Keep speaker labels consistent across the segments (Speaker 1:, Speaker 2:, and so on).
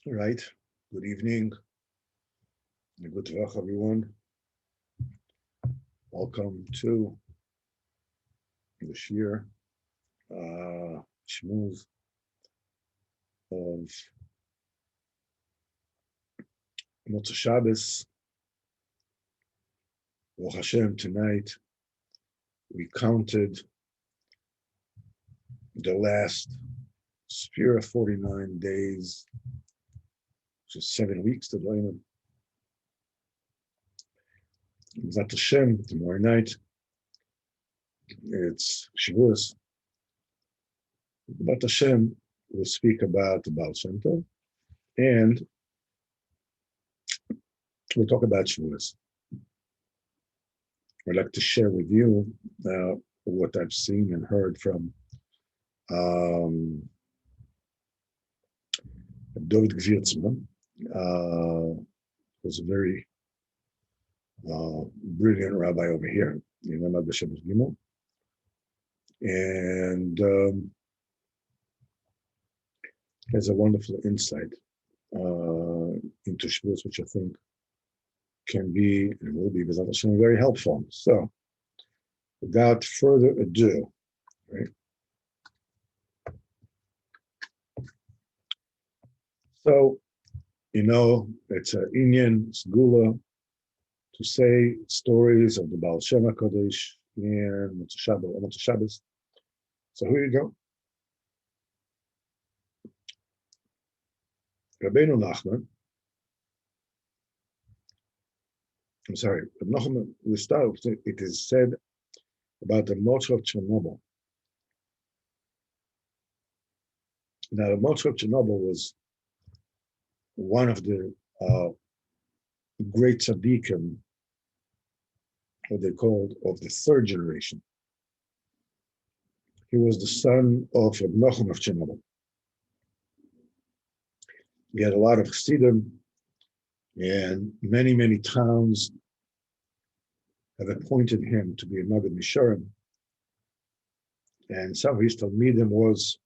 Speaker 1: All right. Good evening. Good Tavach, everyone. Welcome to the Shiur, Shmuz of Motzei Shabbos. Baruch Hashem, tonight we counted the last sphere of 49 days, which is 7 weeks to Doinim. Zat Shem, tomorrow night, it's Shavuos. But Hashem will speak about the Baal Shem Tov, and we'll talk about Shavuos. I'd like to share with you what I've seen and heard from David Gvirtzman. Was a very brilliant rabbi over here in Ramad B'Shem Gimel, and has a wonderful insight into Shavuos, which I think can be and will be very helpful. So, without further ado, right? So, it's an Inyan, it's Gula, to say stories of the Baal Shem HaKadosh and Motzei Shabbos. So here you go. Rabbeinu Nachman, we start with it is said about the Motzei of Chernobyl. Now, the Motzei of Chernobyl was one of the great tzaddikim, what they called, of the third generation. He was the son of Nochem of Chernobyl. He had a lot of chassidim, and many, many towns have appointed him to be a Nagid Misharim. And some of his Talmidim was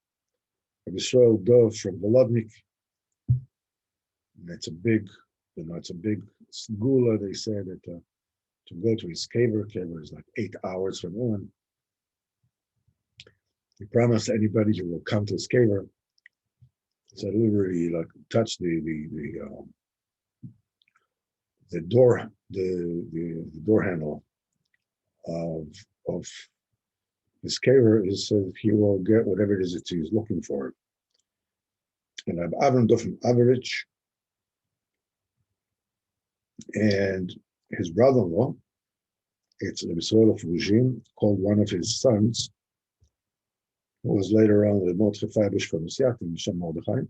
Speaker 1: Rabbi Yisrael Dov from Volodnik. And it's a big segula. They say that to go to his kever is like 8 hours from Ulan. He promised anybody who will come to his kever, so literally like touch the door handle of his kever, is so he will get whatever it is that he's looking for. And I've Avram Dofim Average, and his brother-in-law, it's Rabbi Yisrael of Ruzhin, called one of his sons, who was later on the Mordechai Feibush from Siatim, Shem Mordechai,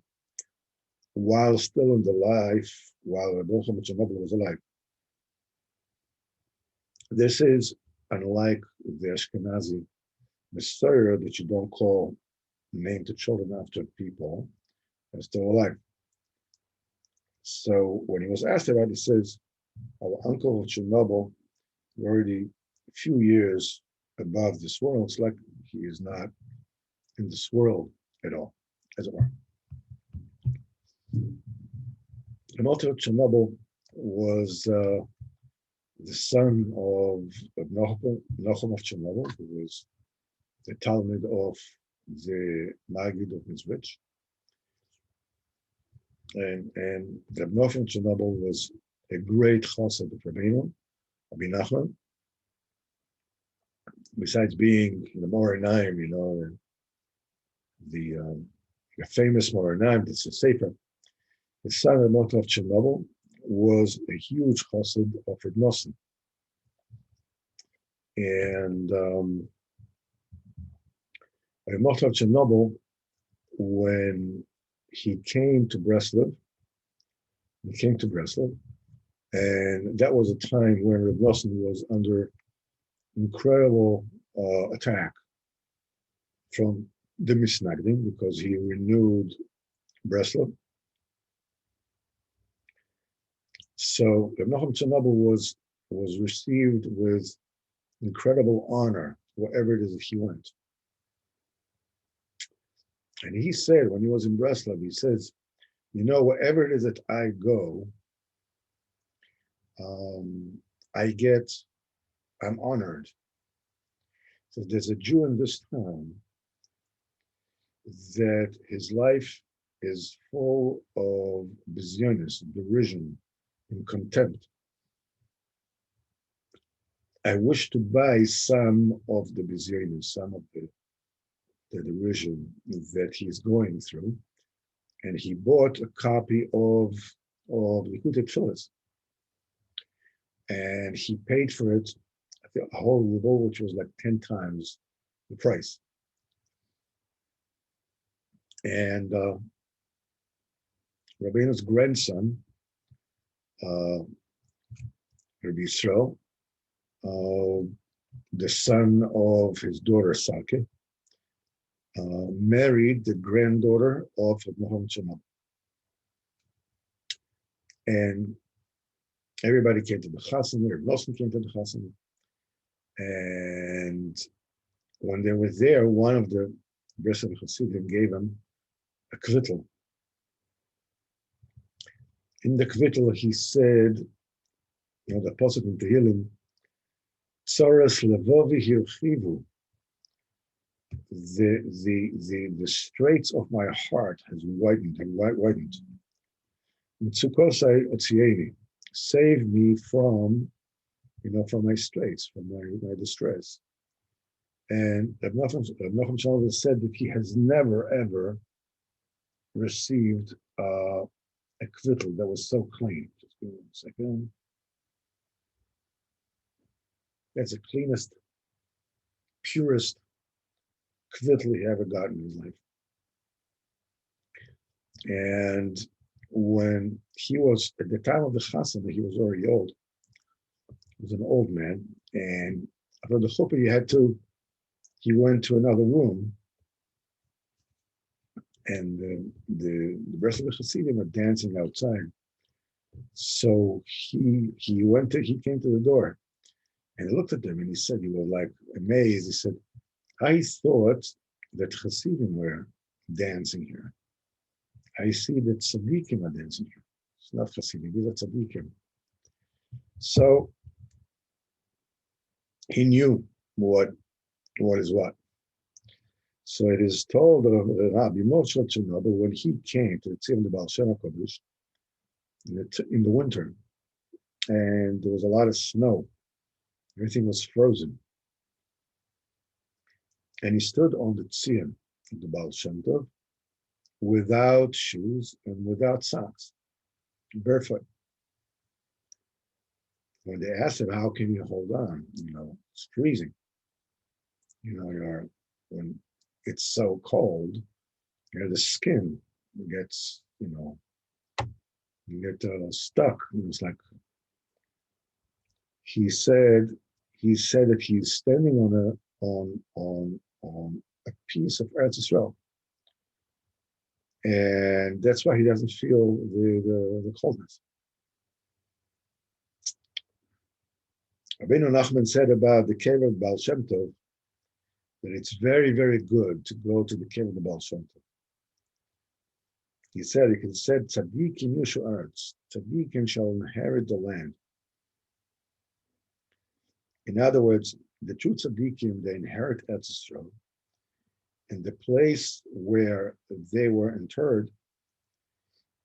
Speaker 1: while still in the life, while Rabbi Chernobyl was alive. This is unlike the Ashkenazi Messiah that you don't call name to children after people that are still alive. So when he was asked about it, he says, our uncle of Chernobyl, already a few years above this world. It's like he is not in this world at all, as it were. The Motzei of Chernobyl was the son of Nochem of Chernobyl, who was the Talmud of the Magid of Mizvich. And the Nochem of Chernobyl was a great chassid of Rabbeinu Nachman. Besides being in the Moranim, the famous Moranim, that's a sefer, the son of Motzei of Chernobyl was a huge chassid of Reb Nosson. And Motzei of Chernobyl, when he came to Breslov, and that was a time when Reb Nosson was under incredible attack from the Misnagdim, because he renewed Breslov. So Reb Nochem Chernobyl was received with incredible honor wherever it is that he went. And he said, when he was in Breslov, he says, wherever it is that I go, um, I'm honored. So there's a Jew in this town that his life is full of bizyonis, derision, and contempt. I wish to buy some of the bizyonis, some of the derision that he's going through, and he bought a copy of Likutei Tfilos, and he paid for it, I think, a whole ruble, which was like 10 times the price. And Rabbeinu's grandson, Rabbi Yisrael, the son of his daughter Sake, married the granddaughter of Muhammad Shema. And everybody came to the chasana, or Nosson came to the chasana. And when they were there, one of the Bresed Chassidim gave him a kvittel. In the kvittel, he said, the Pasuk in Tehillim, Tzoras levovi hirchivu. The straits of my heart has widened and widened. Mitzukosai otzieni, save me from my straits, from my distress. And Reb Nachum Shalom said that he has never ever received a kvittel that was so clean. Just give me a second. That's the cleanest, purest kvittel he ever got in his life. And when he was, at the time of the chasana, he was already old. He was an old man. And after the chuppah, he went to another room. And the rest of the Hasidim were dancing outside. So he came to the door and he looked at them and he said, he was like amazed. He said, I thought that Hasidim were dancing here. I see that tzaddikim are dancing here. It's not Hasidim, these are tzaddikim. So he knew what is what. So it is told of Rabbi Moshe that when he came to the Tzim of the Baal Shem HaKadosh in the winter, and there was a lot of snow, everything was frozen, and he stood on the Tzim of the Baal Shem Tov without shoes and without socks, barefoot. When they asked him, how can you hold on? It's freezing. When it's so cold, the skin gets, you get stuck. It's like, he said that he's standing on a piece of Eretz Yisrael. And that's why he doesn't feel the coldness. Rabbeinu Nachman said about the cave of Baal Shem Tov that it's very, very good to go to the cave of the Baal Shem Tov. He said, tzaddikim yushu aretz, tzaddikim shall inherit the land. In other words, the true tzaddikim, they inherit Eretz Yisrael, and the place where they were interred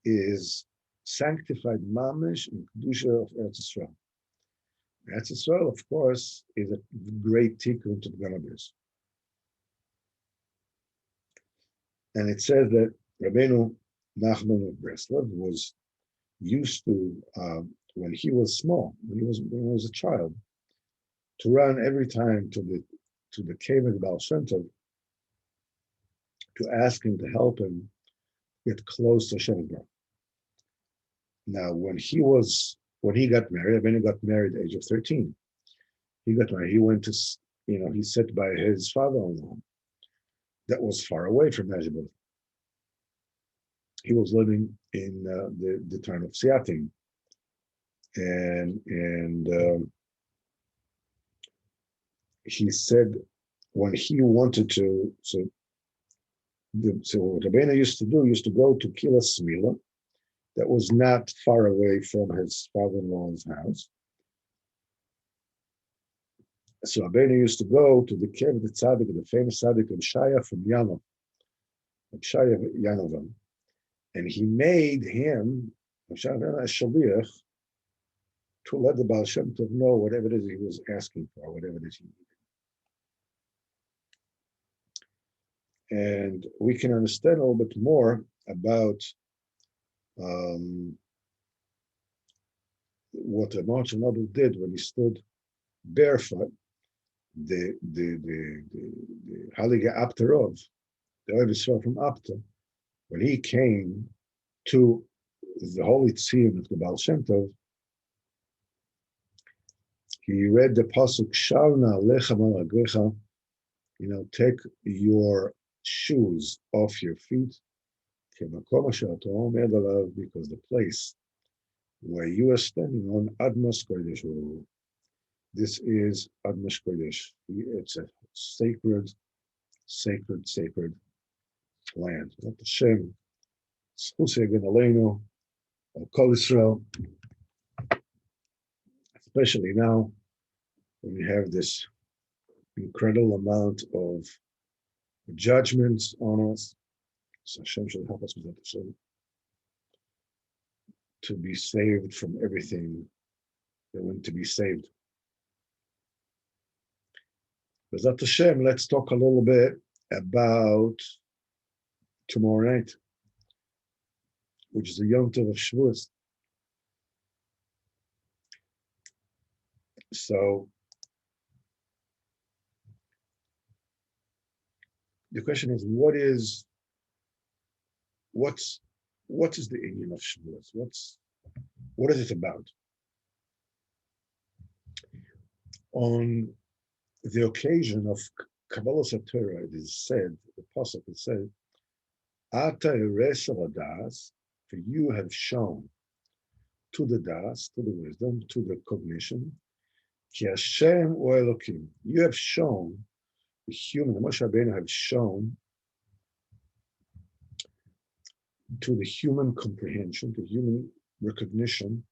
Speaker 1: is sanctified mamish and kedusha of Eretz Yisrael. Eretz Yisrael, of course, is a great tikkun to the Ganabis. And it says that Rabbeinu Nachman of Breslov was used to, when he was small, when he was a child, to run every time to the cave of the Baal Shem Tov to ask him to help him get close to Hashem. Now, when he got married, Rabbeinu got married at the age of 13. He got married. He went to, he sat by his father-in-law that was far away from Mezhebot. He was living in the town of Siatim. And he said when he wanted to, so what Rabbeinu used to go to Kilas Smila, that was not far away from his father-in-law's house. So Rabbeinu used to go to the cave of the tzaddik, the famous tzaddik of Shaya from Yanov, Shaya Yanovam, and he made him a shaliach to let the Baal Shem Tov know whatever it is he was asking for, whatever it is he needed. And we can understand a little bit more about what the March Noble did when he stood barefoot. The Halige Apterov, the Ohev Yisrael from Apter, when he came to the holy tziyun of the Baal Shem Tov, he read the pasuk Shalna Lechem Al Agrecha, take your shoes off your feet, because the place where you are standing on Admas Kodesh, this is Admas Kodesh. It's a sacred land. Not the Shem, Sichos Aleinu, Kol Yisrael, especially now when we have this incredible amount of judgments on us. So Hashem should help us with that, to be saved from everything that went to be saved. B'ezrat Hashem, let's talk a little bit about tomorrow night, which is the Yom Tov of Shavuos. So the question is, what is the Indian of Shavuos? What is it about? On the occasion of Kabbalah Satorah, it is said, the pasuk is said, Ata eres das, for you have shown to the das, to the wisdom, to the cognition, ki Hashem o Elokim. You have shown the human, the Moshe Rabbeinu have shown to the human comprehension, to human recognition,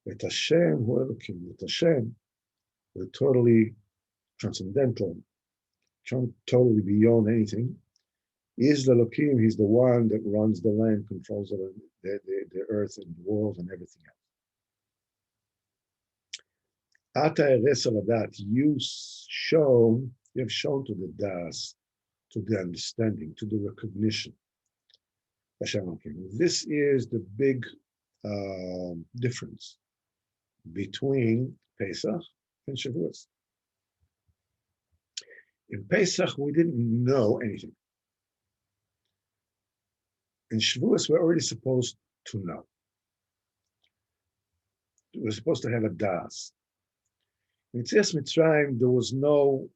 Speaker 1: that Hashem o Elokim, that Hashem, the totally transcendental, totally beyond anything, is the Elokim. He's the one that runs the land, controls the earth and the world and everything else. Ata eres aladat, you have shown to the das, to the understanding, to the recognition. This is the big difference between Pesach and Shavuos. In Pesach, we didn't know anything. In Shavuos, we're already supposed to know. We're supposed to have a das. In Yetzias Mitzrayim, there was no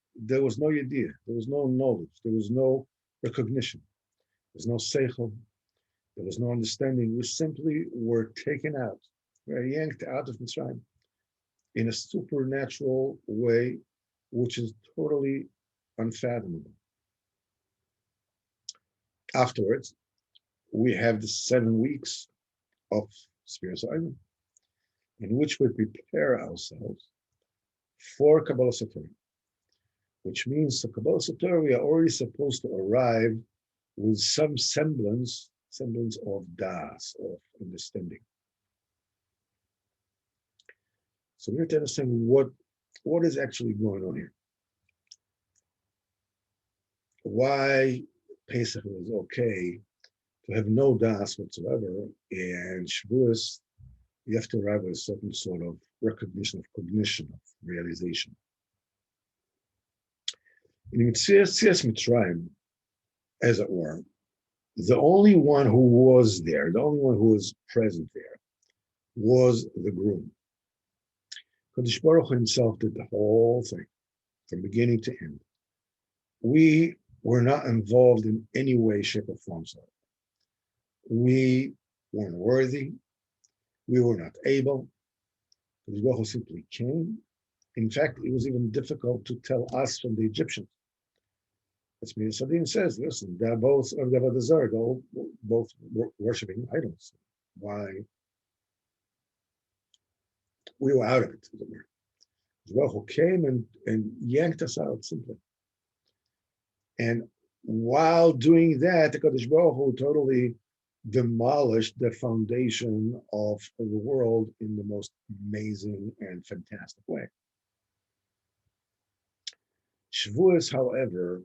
Speaker 1: idea, there was no knowledge, there was no recognition, there was no seichel, there was no understanding. We simply were taken out. We were yanked out of Mitzrayim in a supernatural way, which is totally unfathomable. Afterwards, we have the 7 weeks of spiritual Island, in which we prepare ourselves for Kabbalah Satorah, which means for Kabbalah Satorah, we are already supposed to arrive with some semblance of das, of understanding. So we have to understand what is actually going on here. Why Pesach was okay to have no das whatsoever, and Shavuos, you have to arrive with a certain sort of recognition, of cognition, of realization. In Yetzias Mitzrayim, as it were, the only one who was there, the only one who was present there, was the groom. Kadosh Baruch Hu himself did the whole thing, from beginning to end. We were not involved in any way, shape, or form. So we weren't worthy. We were not able. Kadosh Baruch Hu simply came. In fact, it was even difficult to tell us from the Egyptians. That's me. Sadin says, listen, they're both worshiping idols. why we were out of it. Baruch Hu came and yanked us out simply. And while doing that, the Kadosh Baruch Hu totally demolished the foundation of the world in the most amazing and fantastic way. Shavuos, however,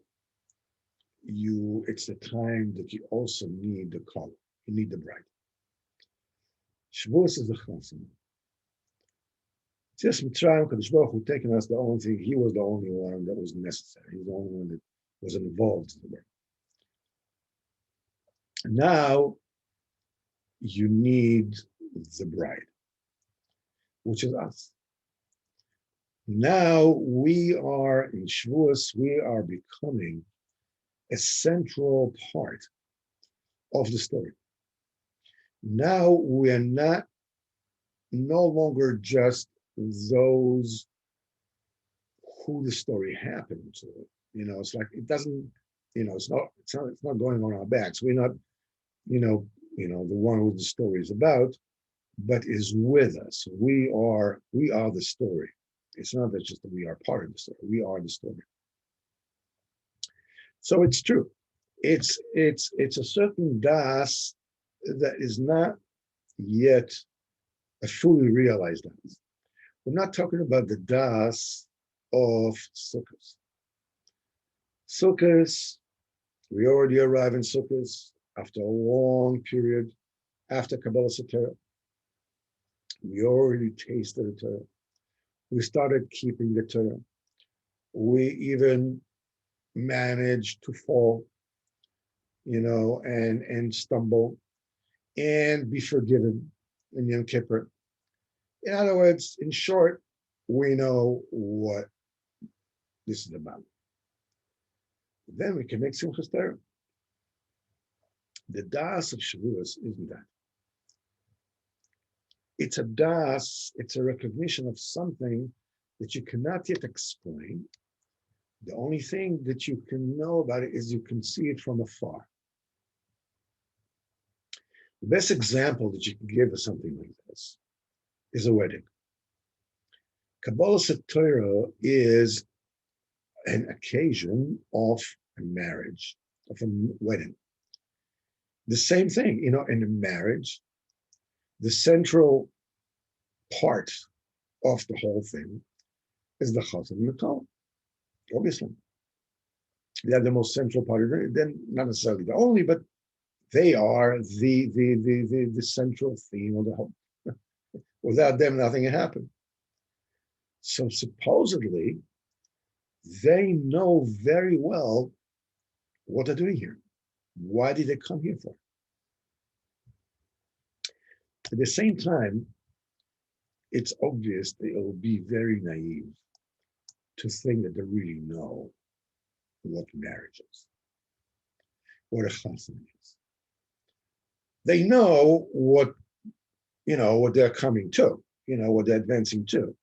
Speaker 1: it's the time that you also need the color. You need the bride. Shavuos is the chasana. Just Mitzrayim, Kadosh Baruch Hu taking us the only thing. He was the only one that was necessary. He was the only one that was involved in the work. Now you need the bride, which is us. Now we are in Shavuos, we are becoming a central part of the story. Now we are no longer just those who the story happened to. It's like it doesn't, it's not going on our backs. We're not, the one who the story is about, but is with us. We are the story. It's not that just that we are part of the story. We are the story. So it's true. It's a certain das that is not yet a fully realized das. We're not talking about the das of Sichos. Sichos, we already arrive in Sichos after a long period, after Kabbalah Torah. We already tasted the Torah. We started keeping the Torah. We even managed to fall, and stumble and be forgiven in Yom Kippur. In other words, in short, we know what this is about. Then we can make Simchas Torah. The das of Shavuos isn't that. It's a das, it's a recognition of something that you cannot yet explain. The only thing that you can know about it is you can see it from afar. The best example that you can give of something like this is a wedding. Kabbalah Torah is an occasion of a marriage, of a wedding. The same thing, in a marriage, the central part of the whole thing is the chazan and the kol. Obviously, they are the most central part of it. Then not necessarily the only, but they are the central theme of the whole. Without them, nothing had happened. So supposedly, they know very well what they're doing here. Why did they come here for? At the same time, it's obvious they will be very naive to think that they really know what marriage is, what a chassan is. They know what they're coming to, what they're advancing to.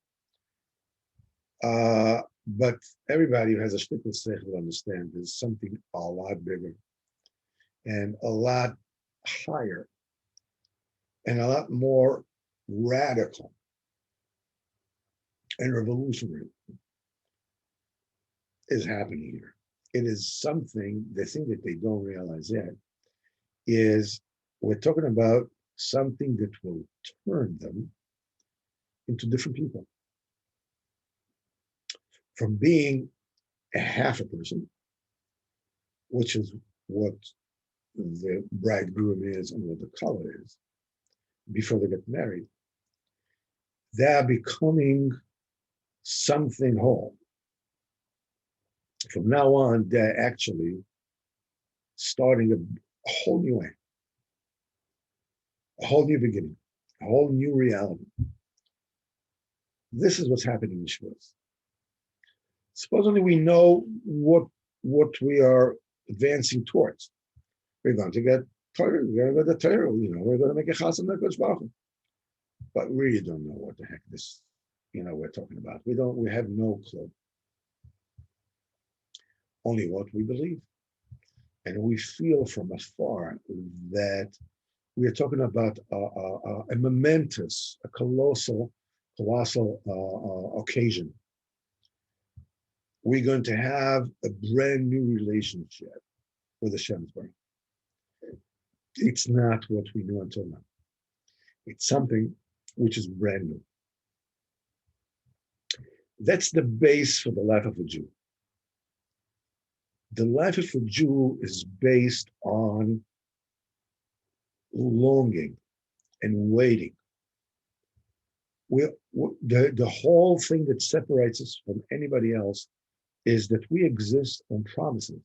Speaker 1: But everybody who has a shtickle seichel will understand there's something a lot bigger and a lot higher and a lot more radical and revolutionary is happening here. It is something, the thing that they don't realize yet is we're talking about something that will turn them into different people. From being a half a person, which is what the bridegroom is and what the color is, before they get married, they're becoming something whole. From now on, they're actually starting a whole new way, a whole new beginning, a whole new reality. This is what's happening in Shavuos. Supposedly we know what we are advancing towards. We're going to get Torah, we're going to go to Torah, we're going to make a chassan HaKadosh Baruch Hu. But we really don't know what the heck this, we're talking about. We have no clue. Only what we believe. And we feel from afar that We are talking about a momentous, a colossal occasion. We're going to have a brand new relationship with the Shem's brain. It's not what we knew until now. It's something which is brand new. That's the base for the life of a Jew. The life of a Jew is based on longing and waiting. The whole thing that separates us from anybody else is that we exist on promises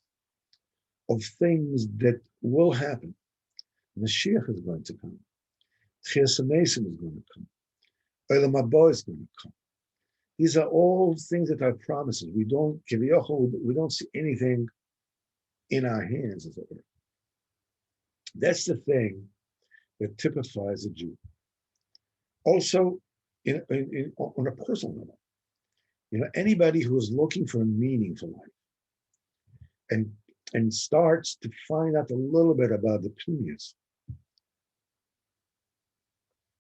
Speaker 1: of things that will happen. Mashiach is going to come. Tchias HaMesim is going to come. Olam Haba is going to come. These are all things that are promises. We don't see anything in our hands, as it were. That's the thing that typifies a Jew. Also, on a personal level, anybody who is looking for a meaning for life and starts to find out a little bit about the pnimius,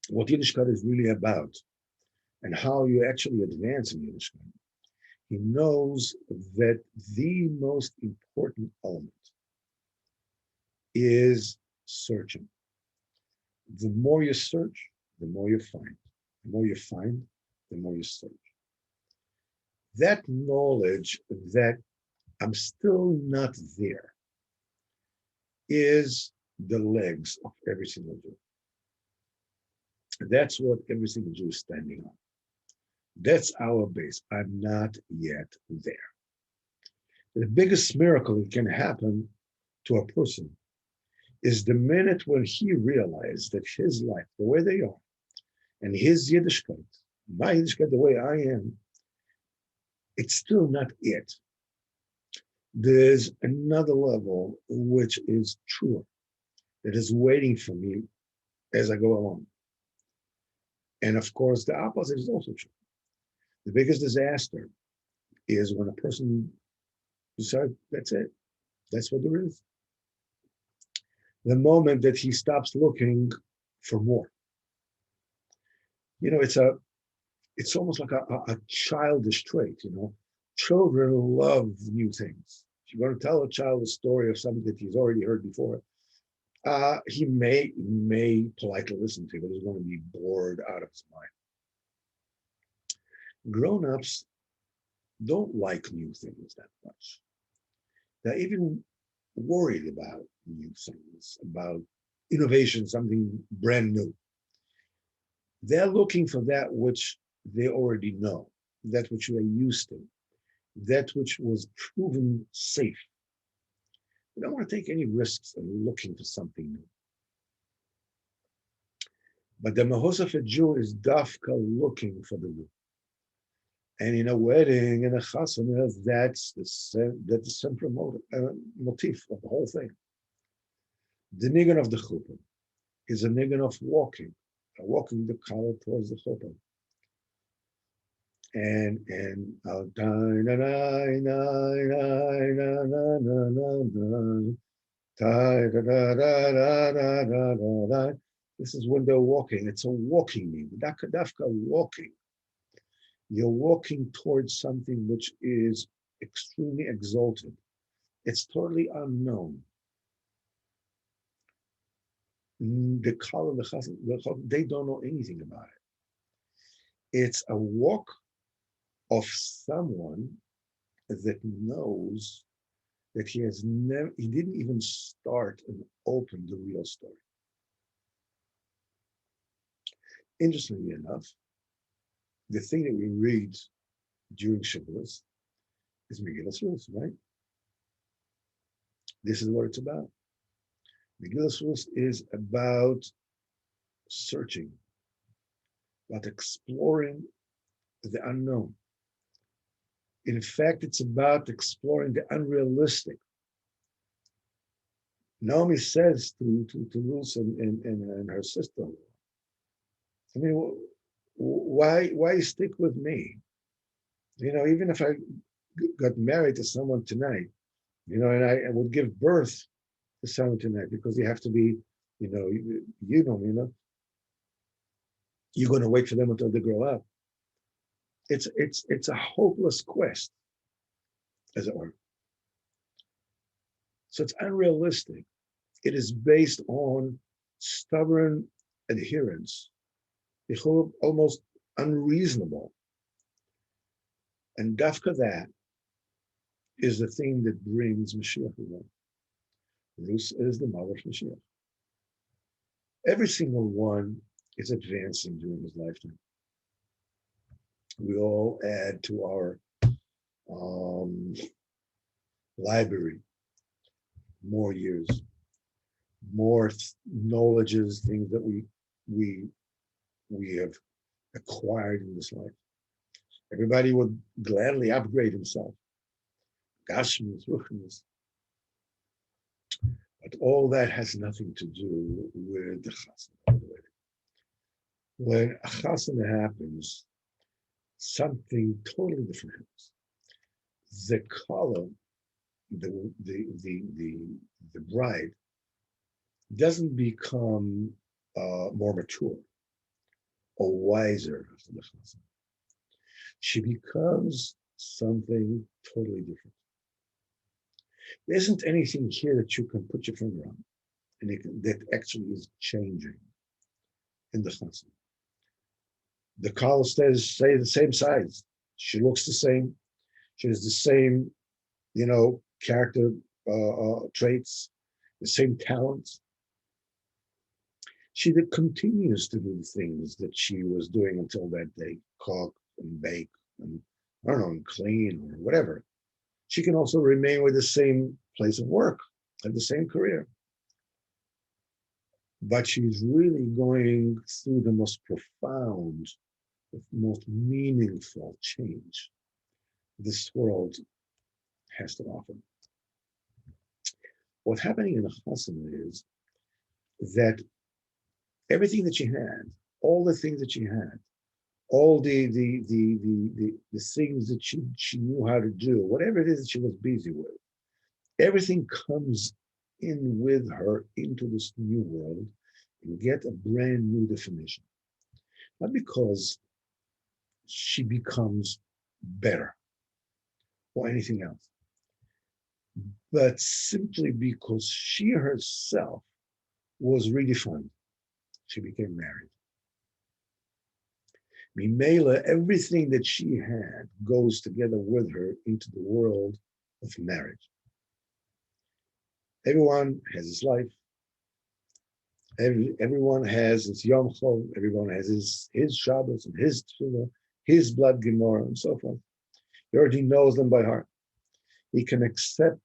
Speaker 1: what Yiddishkeit is really about, and how you actually advance in Yiddishkeit, he knows that the most important element is searching. The more you search, the more you find. The more you find, the more you search. That knowledge that I'm still not there is the legs of every single Jew. That's what every single Jew is standing on. That's our base. I'm not yet there. The biggest miracle that can happen to a person is the minute when he realizes that his life, the way they are, and his Yiddishkeit, my Yiddishkeit, the way I am, it's still not it. There's another level which is truer, that is waiting for me as I go along. And of course, the opposite is also true. The biggest disaster is when a person decides, that's it. That's what there is. The moment that he stops looking for more. It's almost like a childish trait, Children love new things. If you're going to tell a child a story of something that he's already heard before, he may politely listen to it, but he's going to be bored out of his mind. Grown-ups don't like new things that much. They're even worried about new things, about innovation, something brand new. They're looking for that which they already know, that which they are used to, that which was proven safe. They don't want to take any risks in looking for something new. But the mahos of a Jew is dafka looking for the new. And in a wedding, in a chasana, that's the central motif of the whole thing. The nigun of the chuppah is a nigun of walking the collar towards the chuppah. And this is when they're walking. It's a walking nigun. Dafka walking. You're walking towards something which is extremely exalted. It's totally unknown. The Kal and the Chassan, they don't know anything about it. It's a walk of someone that knows that he didn't even start and open the real story. Interestingly enough, the thing that we read during Shavuos is Megillas Rules, right? This is what it's about. Megillas Rules is about searching, about exploring the unknown. In fact, it's about exploring the unrealistic. Naomi says to Ruth and her sister, I mean, why stick with me? Even if I got married to someone tonight, and I would give birth to someone tonight, because you have to be you're going to wait for them until they grow up. It's a hopeless quest, as it were. So it's unrealistic. It is based on stubborn adherence, almost unreasonable. And dafka that is the thing that brings Mashiach along. Rus is the mother of Mashiach. Every single one is advancing during his lifetime. We all add to our library more years, more knowledges, things that we have acquired in this life. Everybody would gladly upgrade himself. Gashmis, Ruchnis. But all that has nothing to do with the chasana. When a chasana happens, something totally different happens. The color, the bride doesn't become more mature or wiser after the chasana. She becomes something totally different. There isn't anything here that you can put your finger on, and that actually is changing in the chasana. The color stays the same size. She looks the same. She has the same, character traits, the same talents. She continues to do the things that she was doing until that day, cook and bake and, I don't know, and clean or whatever. She can also remain with the same place of work, have the same career. But she's really going through the most profound, the most meaningful change this world has to offer. What's happening in the chasana is that everything that she had, all the things that she had, all the things that she knew how to do, whatever it is that she was busy with, everything comes in with her into this new world and get a brand new definition. Not because she becomes better or anything else, but simply because she herself was redefined. She became married. Mimela, everything that she had goes together with her into the world of marriage. Everyone has his life. Everyone has his Yom Chol. Everyone has his Shabbos and his Tefillah, his blood Gemara, and so forth. He already knows them by heart. He can expect,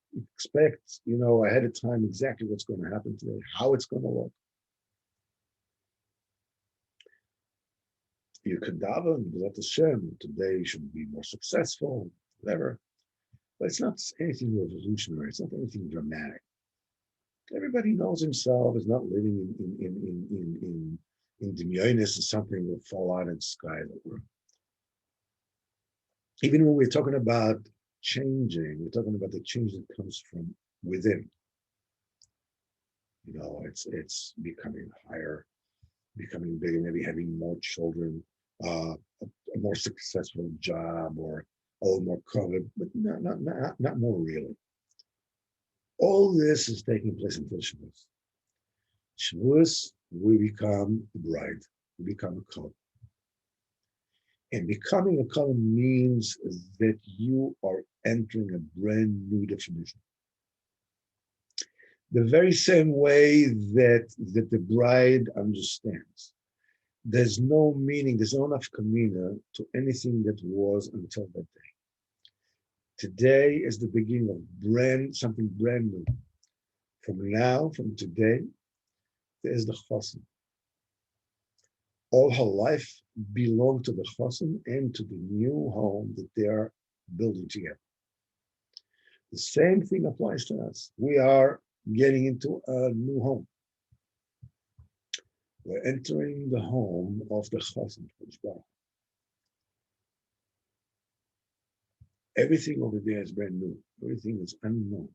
Speaker 1: ahead of time exactly what's going to happen today, how it's going to look. You could daven, let Shem, today should be more successful, whatever. But it's not anything revolutionary. It's not anything dramatic. Everybody knows himself, is not living in demionis and something will fall out of the sky. Even when we're talking about changing, we're talking about the change that comes from within. It's becoming higher, becoming bigger, maybe having more children, a more successful job, or more covered, but not more really. All this is taking place until Shavuos. Shavuos, we become the bride. We become a couple. And becoming a couple means that you are entering a brand new definition. The very same way that the bride understands. There's no meaning, there's no enough kamina to anything that was until that day. Today is the beginning of something brand new. From today, there's the chosin. All her life belonged to the chosin and to the new home that they are building together. The same thing applies to us. We are getting into a new home. We're entering the home of the chosin. Everything over there is brand new. Everything is unknown.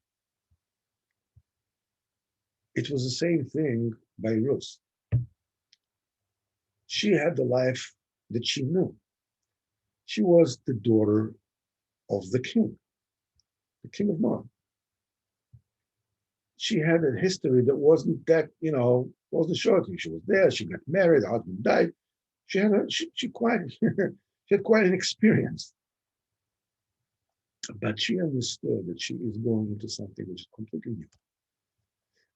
Speaker 1: It was the same thing by Rus. She had the life that she knew. She was the daughter of the king of Moab. She had a history that wasn't that, wasn't short. She was there, she got married, her husband died. She had quite she had quite an experience. But she understood that she is going into something which is completely new.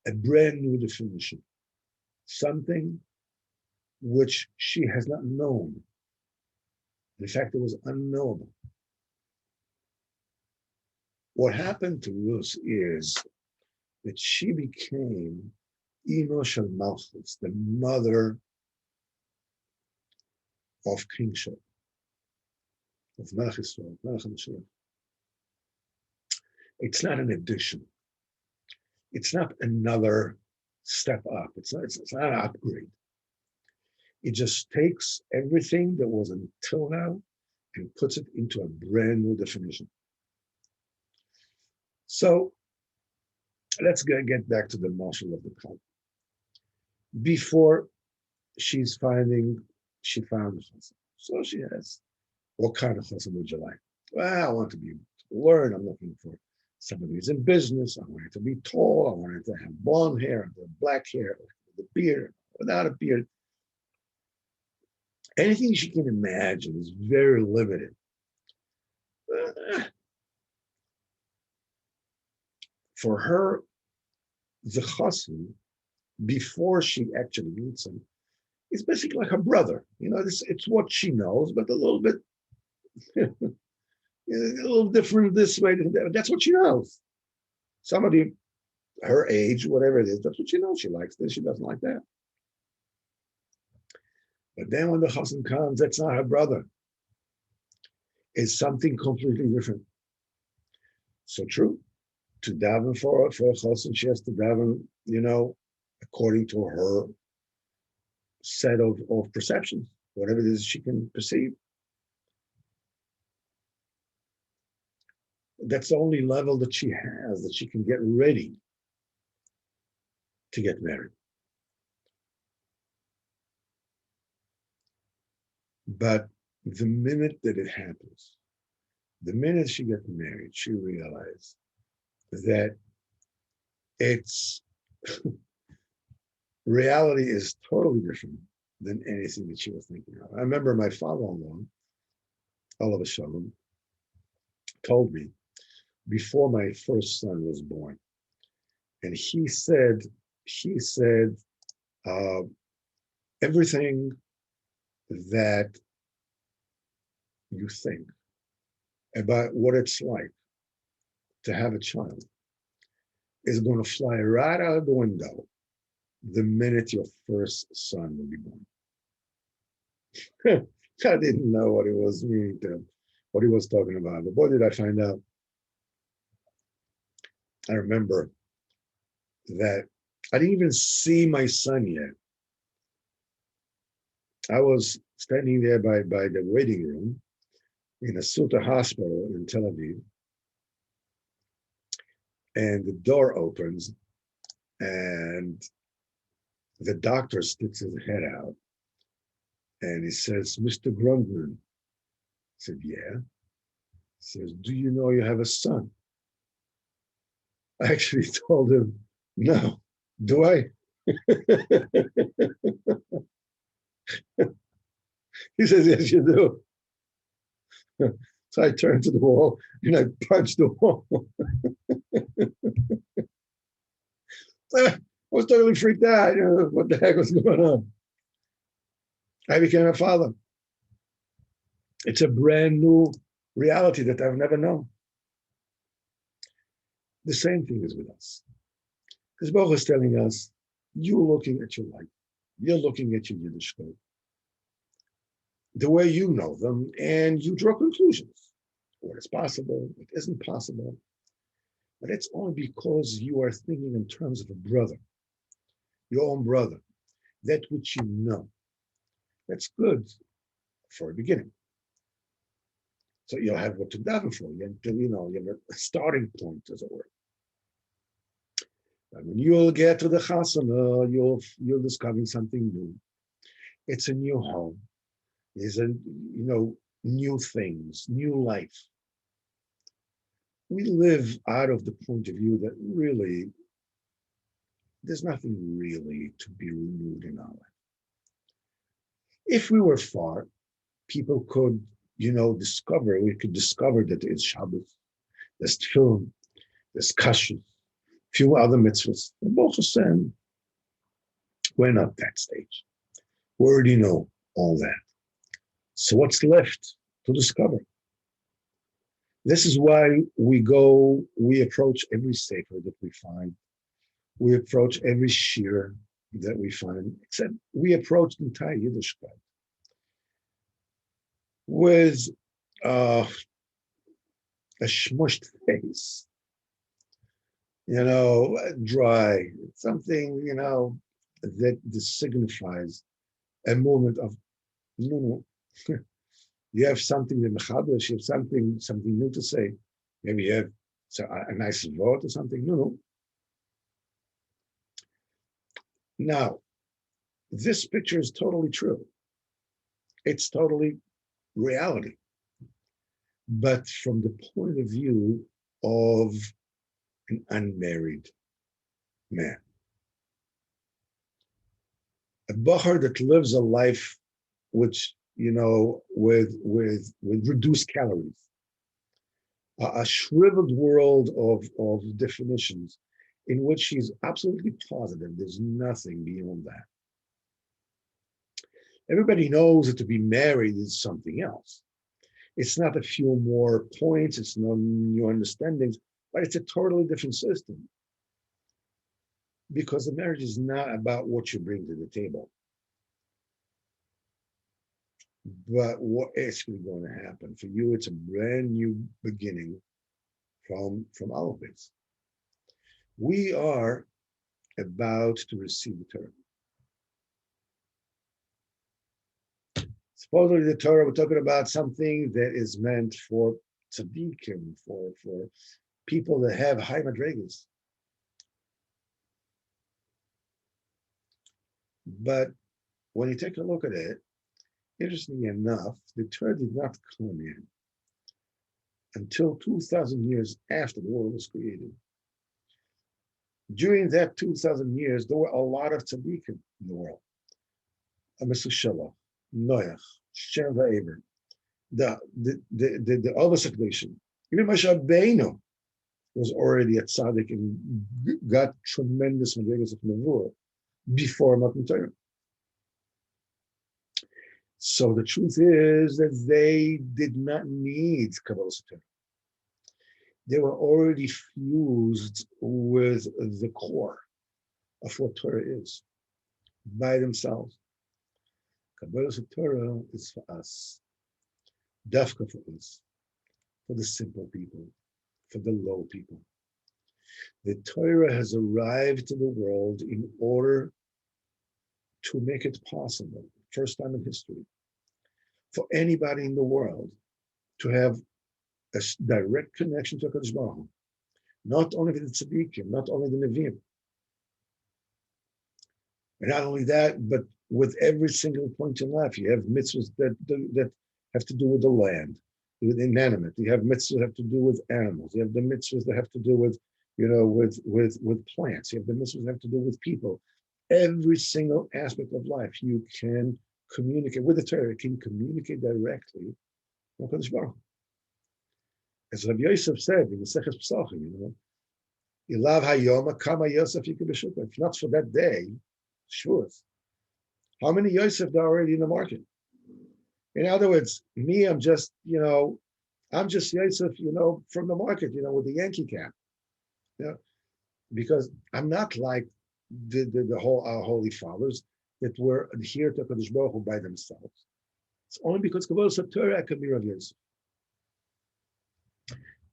Speaker 1: A brand new definition. Something which she has not known. In fact, it was unknowable. What happened to Ruth is that she became Imo Shel Malchus, the mother of kingship, of Melech Yisrael, Melech HaMashiach. It's not an addition. It's not another step up. It's not an upgrade. It just takes everything that was until now and puts it into a brand new definition. So let's get back to the marshal of the Kal. Before she found the chassan. So she asks, what kind of chassan would you like? Well, I want to learn. I'm looking for somebody who's in business. I want it to be tall. I want it to have blonde hair, black hair, with a beard, without a beard. Anything she can imagine is very limited. For her, the chassan, before she actually meets him, is basically like her brother. It's what she knows, but a little bit, a little different this way. That's what she knows. Somebody her age, whatever it is, that's what she knows. She likes this, she doesn't like that. But then when the chassan comes, that's not her brother. It's something completely different. So true. To daven for a chassan, she has to daven, according to her set of perceptions, whatever it is she can perceive. That's the only level that she has, that she can get ready to get married. But the minute that it happens, the minute she gets married, she realized that it's reality is totally different than anything that she was thinking of. I remember my father-in-law, Olav Shalom, told me before my first son was born, and he said, everything that you think about what it's like to have a child is going to fly right out of the window the minute your first son will be born. I didn't know what he was meaning to, what he was talking about. But boy, did I find out. I remember that I didn't even see my son yet. I was standing there by the waiting room in a Suta hospital in Tel Aviv. And the door opens and the doctor sticks his head out and he says, Mr. Grundman. I said, yeah. He says, do you know you have a son? I actually told him, no. Do I? He says, yes, you do. So I turned to the wall and I punched the wall. I was totally freaked out. What the heck was going on? I became a father. It's a brand new reality that I've never known. The same thing is with us. Because Baruch is telling us, you're looking at your life. You're looking at your Yiddishkeit, the way you know them, and you draw conclusions. What is possible, what isn't possible. But it's only because you are thinking in terms of a brother, your own brother, that which you know. That's good for a beginning. So you'll have what to daven for. You have a starting point, as it were. But when you'll get to the chasana, you'll discover something new. It's a new home. There's new things, new life. We live out of the point of view that really there's nothing really to be renewed in our life. If we were far, people could, we could discover that there's Shabbos, there's Tefillin, there's Kashrus, few other mitzvahs. And Baruch Hashem, we're not that stage. We already know all that. So what's left to discover? This is why we approach every sefer that we find. We approach every shiur that we find, except we approach the entire Yiddishkeit with a smushed face, dry, something, that signifies a moment of, no. You have something that mechadesh, you have something new to say. Maybe you have a nice word or something. No. Now, this picture is totally true. It's totally reality. But from the point of view of an unmarried man, a bachar that lives a life which, with reduced calories, a shriveled world of definitions in which he's absolutely positive there's nothing beyond that. Everybody knows that to be married is something else. It's not a few more points, it's no new understandings, but it's a totally different system. Because the marriage is not about what you bring to the table, but what is going to happen. For you, it's a brand new beginning from all of this. We are about to receive the Torah. Supposedly the Torah, we're talking about something that is meant for tzaddikim, for people that have high madrigas. But when you take a look at it, interestingly enough, the Torah did not come in until 2,000 years after the world was created. During that 2,000 years, there were a lot of tzaddikim in the world. Mesushala, Noach, Shem va'Eber, the Avos HaKadoshim. Even Moshe Rabbeinu was already a tzaddik and got tremendous madrigas of nevuah before Matan Torah. So the truth is that they did not need Kabbalah Torah. They were already fused with the core of what Torah is by themselves. Kabbalah Torah is for us, dafka for us, for the simple people, for the low people. The Torah has arrived to the world in order to make it possible, first time in history, for anybody in the world to have a direct connection to HaKadosh Baruch Hu. Not only with the tzaddikim, not only the neviim. And not only that, but with every single point in life, you have mitzvahs that have to do with the land, with inanimate. You have mitzvahs that have to do with animals. You have the mitzvahs that have to do with, with plants. You have the mitzvahs that have to do with people. Every single aspect of life, you can communicate with the Torah. You can communicate directly with HaKadosh Baruch Hu. As Rabbi Yosef said in the Sichos Pesachim, Ilav Hayoma Kama Yosef Yikabeshukah. If not for that day, Shavuos, how many Yosef are already in the market? In other words, me, I'm just Yosef, from the market, with the Yankee cap. Because I'm not like our holy fathers that were adhered to HaKadosh Baruch Hu by themselves. It's only because Kabbalah Torah I can be Rav Yosef.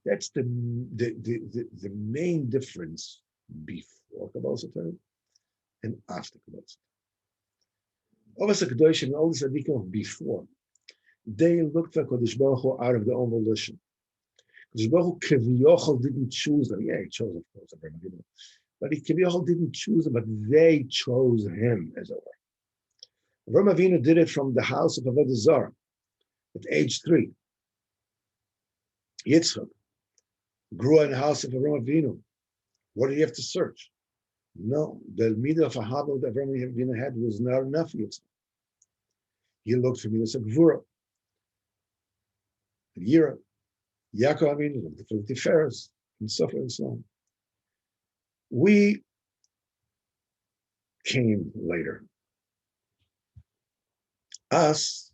Speaker 1: That's the main difference before Kabbalah Torah and after Kabbalah Torah. Avos HaKadoshim and all the tzaddikim before, they looked for Kadosh Baruch Hu out of their own volition. Kadosh Baruch Hu Keviyochel didn't choose them. Yeah, he chose, of course, Abraham. But he didn't choose them, but they chose him, as it were. Avraham Avinu did it from the house of Avodah Zarah at age 3. Yitzchak grew in the house of Avraham Avinu. What did he have to search? No, the midah of Ahava that Avraham Avinu had was not enough for Yitzchak. He looked for midas of Gvura, Yira, Yaakov Avinu looked for Tiferes, and so forth and so on. We came later. Us,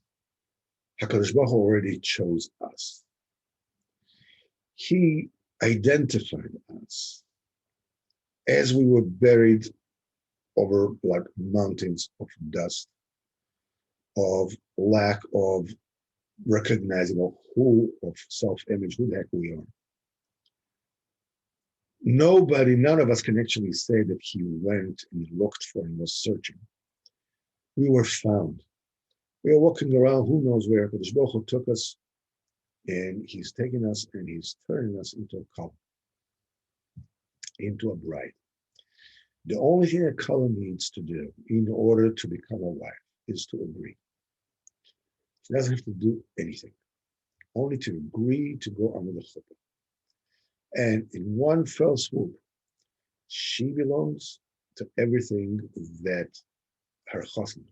Speaker 1: HaKadosh Baruch Hu already chose us. He identified us as we were buried over like mountains of dust, of lack of recognizing of self-image, who the heck we are. None of us can actually say that he went and looked for and was searching. We were found. We were walking around, who knows where. Kadosh Baruch Hu took us, and he's taking us and he's turning us into a couple, into a bride. The only thing a couple needs to do in order to become a wife is to agree. She doesn't have to do anything, only to agree to go under the chuppah. And in one fell swoop, she belongs to everything that her chassan.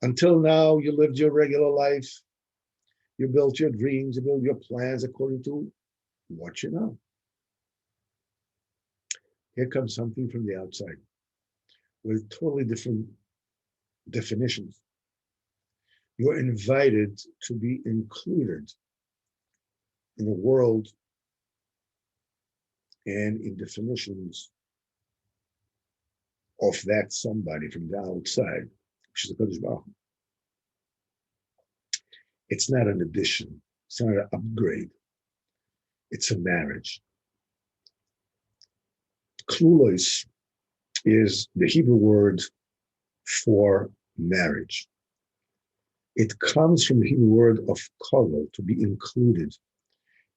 Speaker 1: Until now, you lived your regular life. You built your dreams, you built your plans according to what you know. Here comes something from the outside with totally different definitions. You're invited to be included in a world and in definitions of that somebody from the outside, which is the Kadosh Baruch Hu. It's not an addition. It's not an upgrade. It's a marriage. Klulos is the Hebrew word for marriage. It comes from the Hebrew word of kolol, to be included.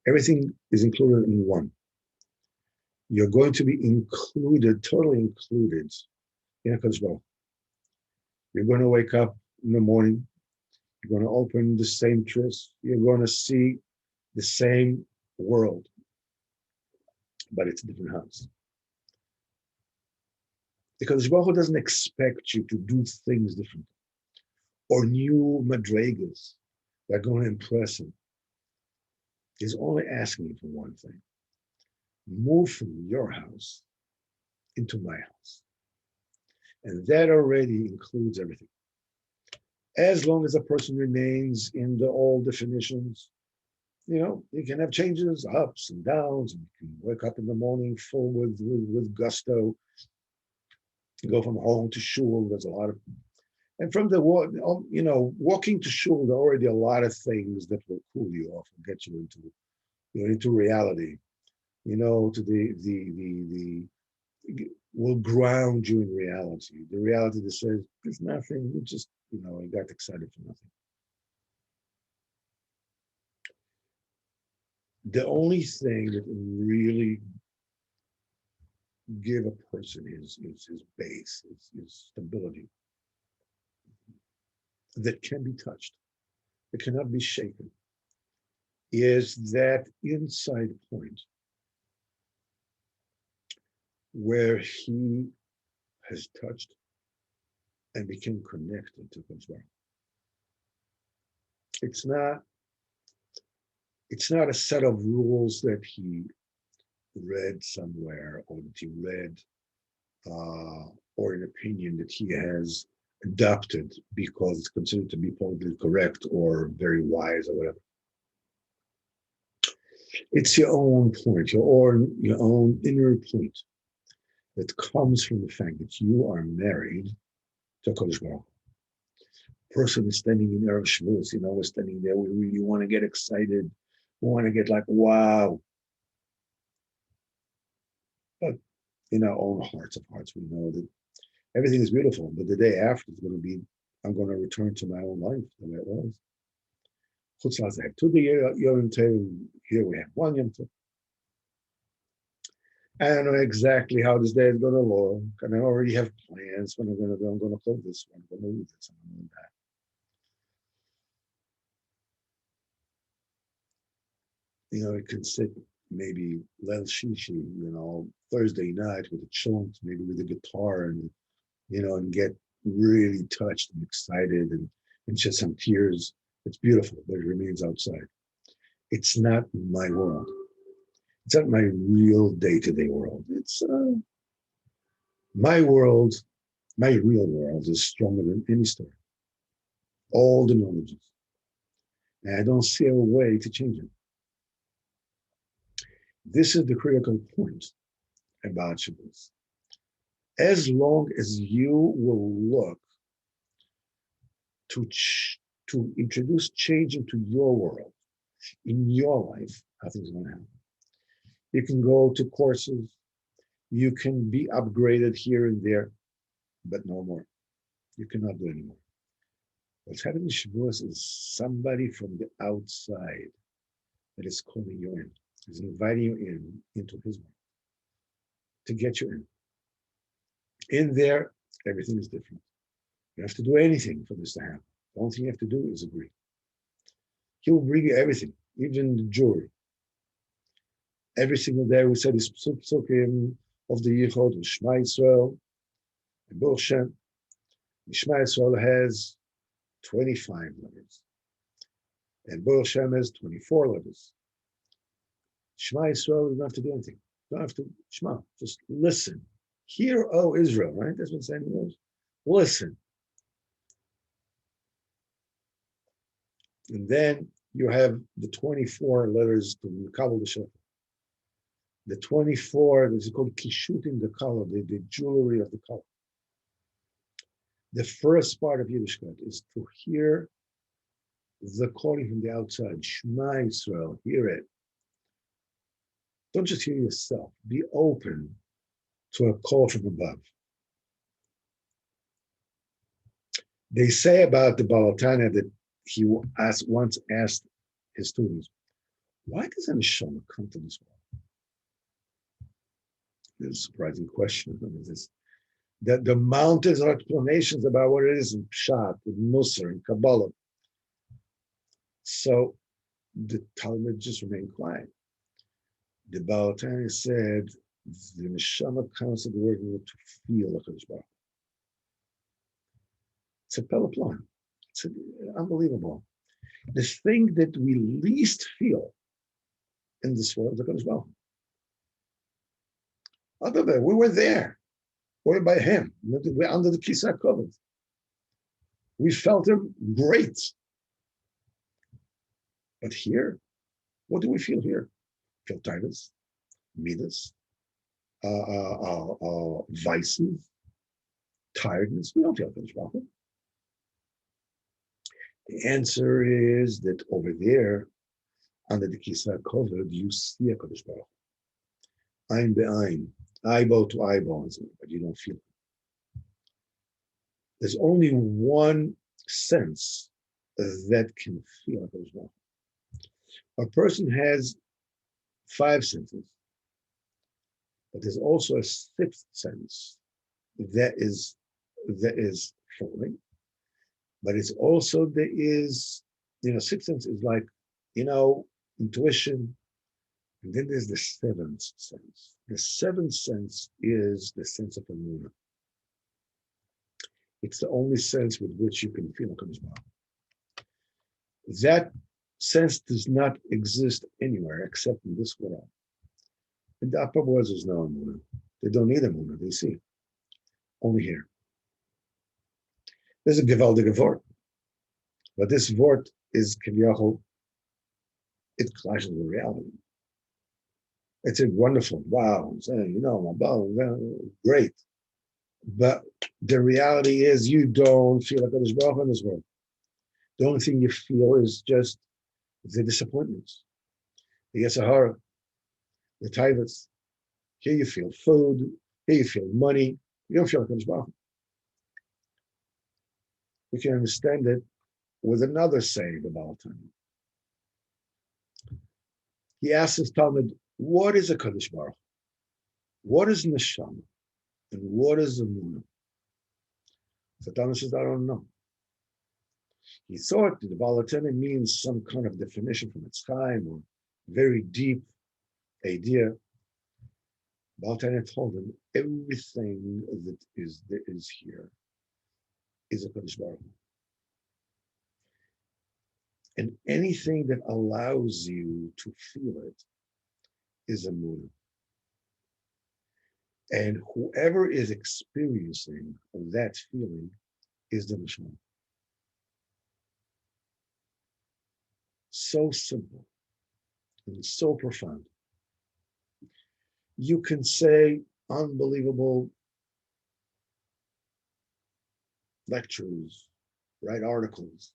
Speaker 1: Everything is included in one. You're going to be included, totally included in a Kadosh Baruch Hu. You're going to wake up in the morning. You're going to open the same tris. You're going to see the same world, but it's a different house. Because Baruch Hu doesn't expect you to do things differently or new madregas that are going to impress him. He's only asking you for one thing. Move from your house into my house. And that already includes everything. As long as a person remains in the old definitions, you can have changes, ups and downs, and you can wake up in the morning full with gusto, go from home to shul. There's a lot of, and from the walking to shul, there are already a lot of things that will cool you off and get you into reality. To the will ground you in reality. The reality that says there's nothing. You just I got excited for nothing. The only thing that really give a person his base, his stability, that can be touched, that cannot be shaken, is that inside point where he has touched and became connected to God's world. It's not a set of rules that he read somewhere, or that he read, or an opinion that he has adopted because it's considered to be politically correct or very wise or whatever. It's your own point, your own inner point that comes from the fact that you are married to Kodesh Baruch Hu. Person is standing in Erev Shavuos, we're standing there, we really want to get excited, we want to get like, wow. But in our own hearts of hearts, we know that everything is beautiful, but the day after is going to be, I'm going to return to my own life the way it was. I have 2 Yom Tov, here we have 1 Yom Tov. I don't know exactly how this day is going to look, and I already have plans when I'm going to do. I'm going to close this one. I'm going to do this. I'm going to do that. It can sit maybe Lel Shishi, Thursday night with a chant, maybe with a guitar, and get really touched and excited and shed some tears. It's beautiful, but it remains outside. It's not my world. It's not my real day-to-day world. It's my world. My real world is stronger than any story. All the knowledges. And I don't see a way to change it. This is the critical point about Shavuos. As long as you will look to to introduce change into your world, in your life, nothing's going to happen. You can go to courses, you can be upgraded here and there, but no more. You cannot do anymore. What's happening in Shavuos is somebody from the outside that is calling you in, is inviting you into his world to get you in. In there, everything is different. You don't have to do anything for this to happen. The only thing you have to do is agree. He will bring you everything, even the jewelry. Every single day we say this psukim of the Yichod and Shema Yisrael and Baal Shem. Shema Yisrael has 25 letters, and Baal Shem has 24 letters. Shema Yisrael, you don't have to do anything. You don't have to Shema, just listen. Hear, O Israel, right? That's what saying was. Listen. And then you have the 24 letters to Mekabel the Shofar. The 24, this is called kishutim, the color, the jewelry of the color. The first part of Yiddishkeit is to hear the calling from the outside. Shema Yisrael, hear it. Don't just hear yourself. Be open to a call from above. They say about the Baal that he once asked his students, why does an neshama come to this world? It's a surprising question. The mountains of explanations about what it is in Pshat, in Musar, in Kabbalah. So the Talmud just remained quiet. The Baal said, the neshama comes to the world to feel like HaKadosh Baruch Hu. It's a peloplan. It's unbelievable. The thing that we least feel in this world is HaKadosh Baruch Hu. Other than we were there. We're by him. We're under the Kisah covered. We felt him great. But here, what do we feel here? Feel tightness, midas, vices, tiredness. We don't feel HaKadosh Baruch Hu. The answer is that over there, under the Kisah covered, you see HaKadosh Baruch Hu. Ein be'ein, eyeball to eyeball, but you don't feel it. There's only one sense that can feel HaKadosh Baruch Hu. A person has 5 senses, but there's also a 6th sense that is falling. But it's also there is, 6th sense is like, intuition. And then there's the 7th sense. The 7th sense is the sense of Emunah. It's the only sense with which you can feel HaKadosh Baruch Hu. That sense does not exist anywhere except in this world. In the upper worlds, there's no Emunah. They don't need Emunah, they see. Only here. There's a gewaltige Wort. But this Wort is Kiviyachol. It clashes with reality. It's a wonderful, wow, great. But the reality is you don't feel like HaKadosh Baruch Hu in this world. The only thing you feel is just the disappointments, the Yesahara, the Taivas. Here you feel food, here you feel money. You don't feel like HaKadosh Baruch Hu. We can understand it with another saying about time. He asks his Talmud, what is a Kadosh Baruch Hu? What is neshama and what is emunah? Satan says, I don't know. He thought that the Baal means some kind of definition from its time or very deep idea. Baal told him everything that is here is a Kadosh Baruch Hu. And anything that allows you to feel it is a emunah. And whoever is experiencing that feeling is the neshama. So simple and so profound. You can say unbelievable lectures, write articles,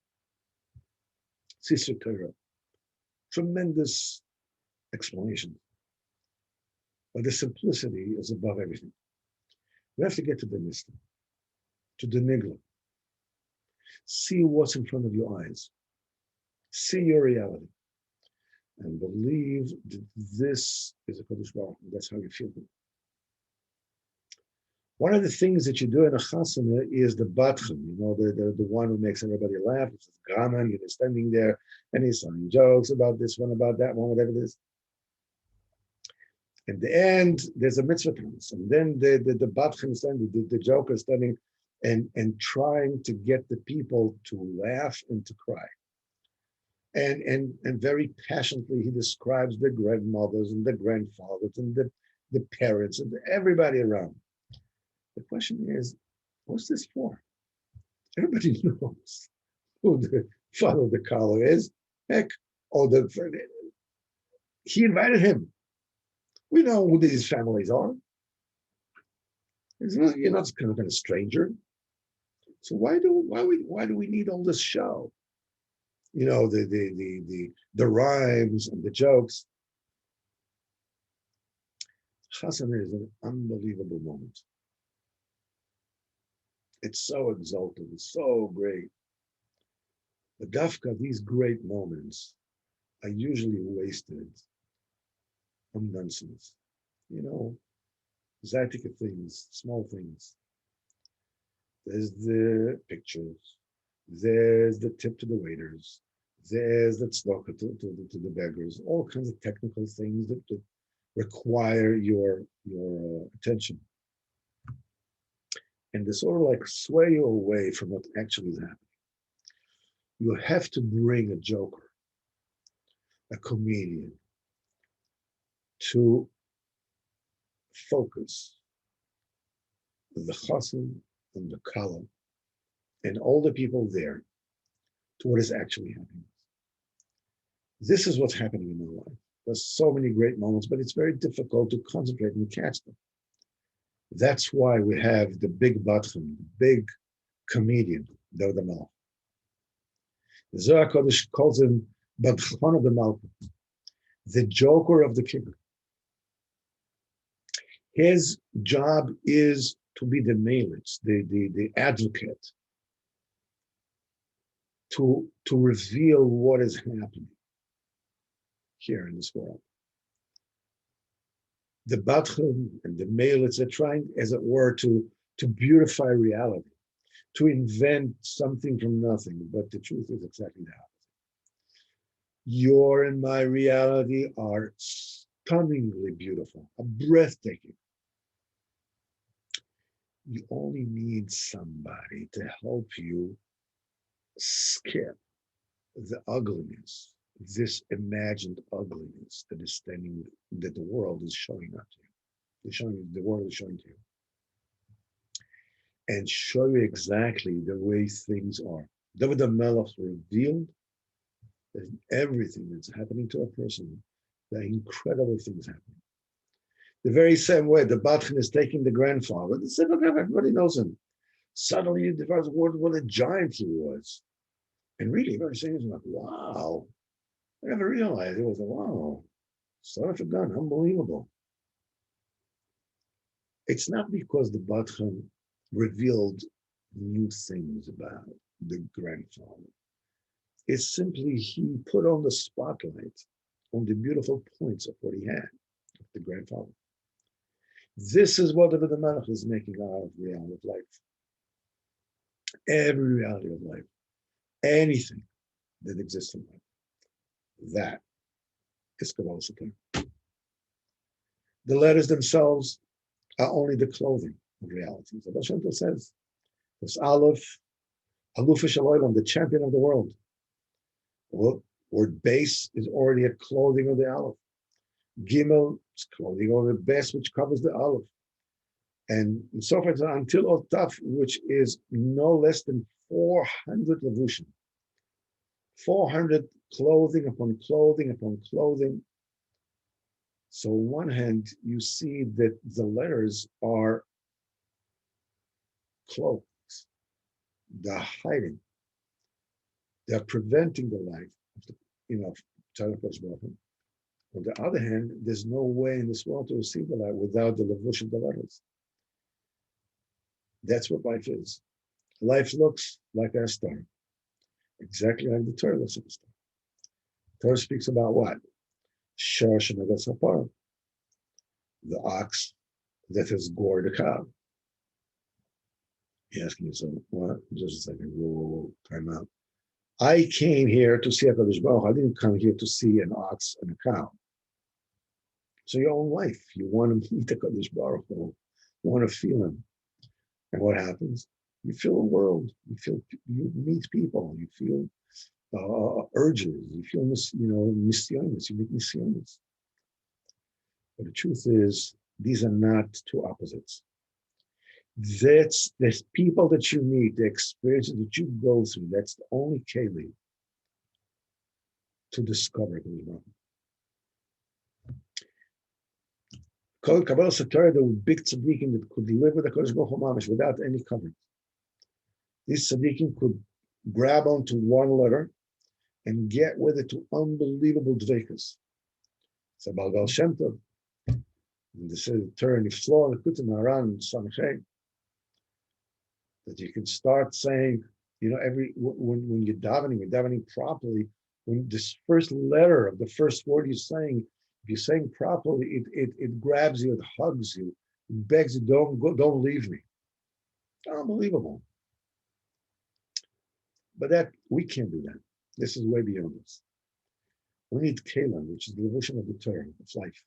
Speaker 1: tremendous explanations. But the simplicity is above everything. We have to get to the nista, to the nigla. See what's in front of your eyes. See your reality. And believe that this is a Kadosh Baruch Hu. That's how you feel it. One of the things that you do in a chasana is the batchem, the one who makes everybody laugh. It's Gaman, you're standing there and he's telling jokes about this one, about that one, whatever it is. At the end, there's a mitzvah dance, and then the batchem standing, the joker standing and trying to get the people to laugh and to cry. And very passionately he describes the grandmothers and the grandfathers and the parents and everybody around. The question is, what's this for? Everybody knows who the father of the collar is. Heck, he invited him. We know who these families are. You're not kind of a stranger. So why do we need all this show? The rhymes and the jokes. Chasana is an unbelievable moment. It's so exalted, it's so great. The dafka, these great moments are usually wasted on nonsense. Zatika things, small things. There's the pictures. There's the tip to the waiters. There's the tzedakah to the beggars. All kinds of technical things that require your attention. And they sort of like sway you away from what actually is happening. You have to bring a joker, a comedian, to focus the chassan and the kala and all the people there to what is actually happening. This is what's happening in my life. There's so many great moments, but it's very difficult to concentrate and catch them. That's why we have the big batchem, the big comedian, David HaMelech. The Zohar Kodesh calls him Badchon of the Malka, the joker of the king. His job is to be the melitz, the advocate, to reveal what is happening here in this world. The Batchem and the melitz are trying, as it were, to beautify reality, to invent something from nothing, but the truth is exactly the opposite. Your and my reality are stunningly beautiful, breathtaking. You only need somebody to help you skip the ugliness, this imagined ugliness that is standing, that the world is showing up to you. The world is showing to you. And show you exactly the way things are. David HaMelech revealed that in everything that's happening to a person, there are incredible things happening. The very same way the Batchem is taking the grandfather, the son of everybody knows him. Suddenly he develops what a giant he was. And really, very serious, like, wow. I never realized it was a wow. Son of a gun, unbelievable. It's not because the Batchem revealed new things about the grandfather. It's simply he put on the spotlight on the beautiful points of what he had, of the grandfather. This is what the Melech is making out of reality of life. Every reality of life, anything that exists in life, that is Kabbalah Satara. The letters themselves are only the clothing of reality. So Baal Shem Tov says, this Aleph, Aluf Shalom, the champion of the world. Well, word base is already a clothing of the Aleph. Gimel is clothing of the base, which covers the Aleph. And so forth until Otaf, which is no less than 400 levushim. 400 clothing upon clothing upon clothing. So on one hand, you see that the letters are cloaks. They're hiding. They're preventing the life of the, Tzaddik Baruch. On the other hand, there's no way in this world to receive the light without the levush of the letters. That's what life is. Life looks like a star, exactly like the Torah looks like a star. Torah speaks about what? Shosh and the ox that has gored a cow. You're asking yourself, what? Just a second, whoa, time out. I came here to see HaKadosh Baruch. I didn't come here to see an ox and a cow. So your own life, you want to meet HaKadosh Baruch. You want to feel him. And what happens? You feel a world. You meet people. You feel urges. You feel, nisyonis. You meet nisyonis. But the truth is, these are not two opposites. That's the people that you meet, the experiences that you go through. That's the only keli to discover it. Kabbalah Satara, the big tzaddikim that could live with the Kodesh Baruch Hu Mamish without any covering. These tzaddikim could grab onto one letter and get with it to unbelievable dveikus. It's about Baal Shem Tov. And they say the Torah Niflo, the Kutim Haran, Sanchei, that you can start saying, when you're davening properly, when this first letter of the first word you're saying, if you're saying properly, it grabs you, it hugs you, it begs you, don't leave me. Unbelievable. But that we can't do that. This is way beyond us. We need Kalim, which is the levushim of the Torah, of life.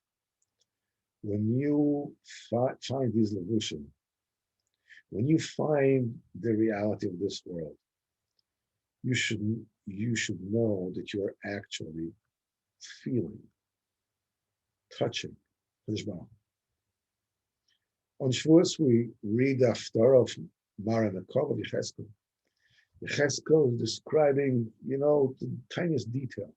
Speaker 1: When you find these levushim, when you find the reality of this world, you should know that you are actually feeling, touching Kodesh Baruch. On Shavuos, we read the Haftarah of Maran Akov of Yecheskel. Yecheskel is describing, the tiniest detail.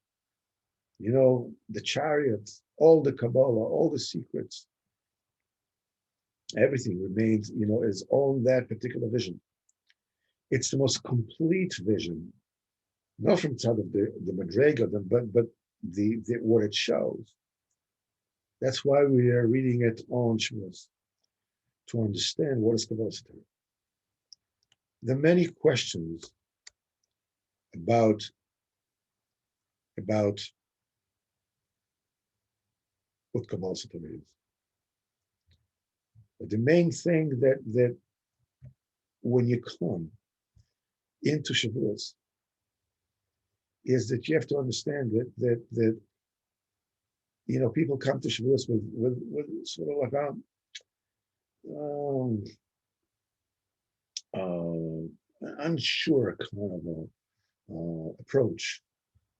Speaker 1: The chariots, all the Kabbalah, all the secrets. Everything remains, is on that particular vision. It's the most complete vision, not from side of the Madrega, but the what it shows. That's why we are reading it on Shavuos, to understand what is Kabbalah Satara. There are many questions about what Kabbalah Satara is. But the main thing that when you come into Shavuos is that you have to understand that people come to Shavuos with sort of like unsure kind of approach.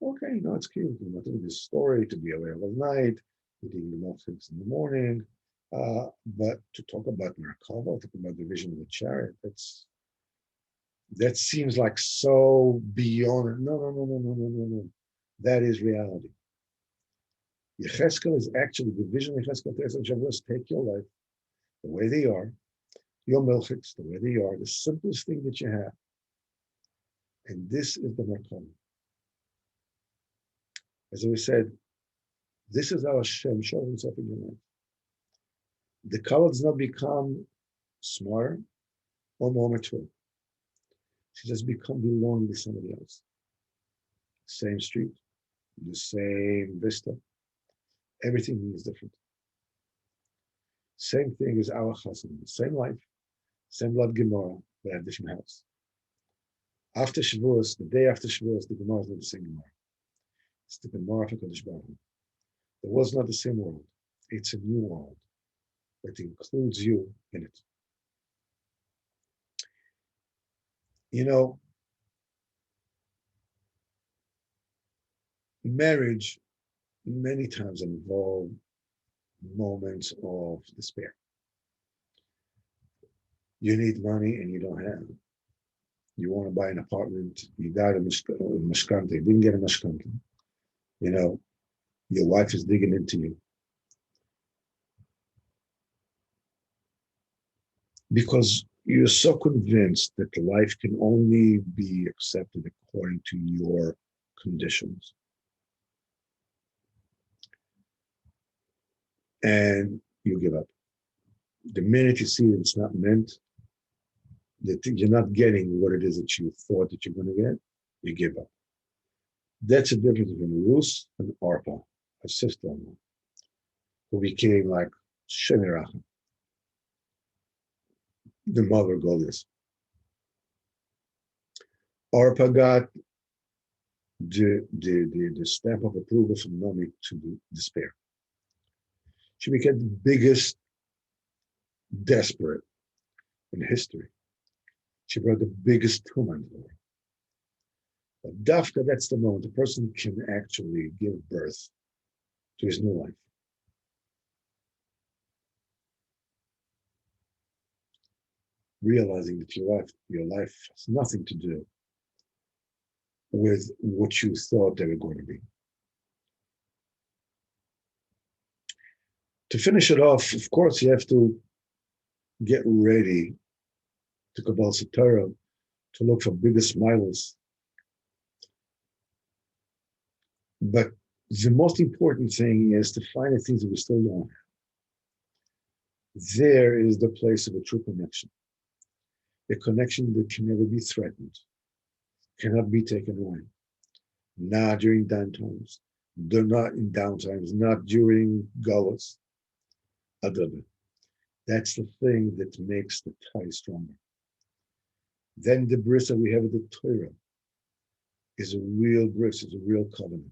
Speaker 1: Okay, it's cute. We're doing this story to be aware of night, eating the muffins in the morning. But to talk about Merkava, talk about the vision of the chariot, that seems like so beyond it. No. That is reality. Yecheskel is actually the vision of Yecheskel tells Shavuos, take your life the way they are, your milchiks the way they are, the simplest thing that you have. And this is the Merkava. As we said, this is how Shem shows himself in your life. The color does not become smarter or more mature. She just become belonging to somebody else. Same street, the same vista. Everything is different. Same thing as our chassan, same life, same blood Gemara, but at a different house. After Shavuos, the day after Shavuos, the Gemara is not the same Gemara. It's the Gemara for Kodesh Baruch Hu. It was not the same world. It's a new world that includes you in it. You know, marriage many times involves moments of despair. You need money and you don't have. You want to buy an apartment, you got a mashkanta, you didn't get a mashkanta. You know, your wife is digging into you. Because you're so convinced that life can only be accepted according to your conditions. And you give up. The minute you see that it's not meant, that you're not getting what it is that you thought that you're going to get, you give up. That's the difference between Rus and Arpa, her sister-in-law, who became like Shem. The mother goddess. Arpa got the stamp of approval from Naomi to despair. She became the biggest desperate in history. She brought the biggest tumor into the world. But Dafka, that's the moment the person can actually give birth to his new life. Realizing that your life has nothing to do with what you thought they were going to be. To finish it off, of course, you have to get ready to Kabbalah Torah, to look for bigger smiles. But the most important thing is to find the things that we still don't have. There is the place of a true connection. A connection that can never be threatened, cannot be taken away. Not during downtimes, not in downtimes, not during gullets. That's the thing that makes the tie stronger. Then the bris that we have with the Torah is a real bris, is a real covenant.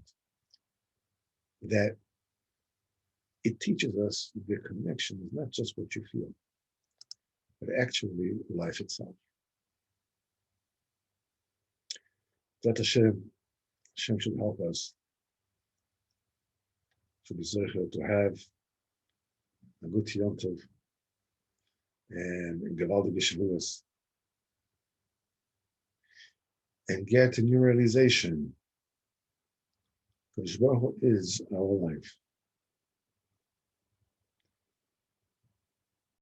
Speaker 1: That it teaches us the connection is not just what you feel, but actually life itself. That Hashem should help us to be zecher to have a good Yom Tov and gewaltige Shavuos, and get a new realization. Because Baruch Hu is our life.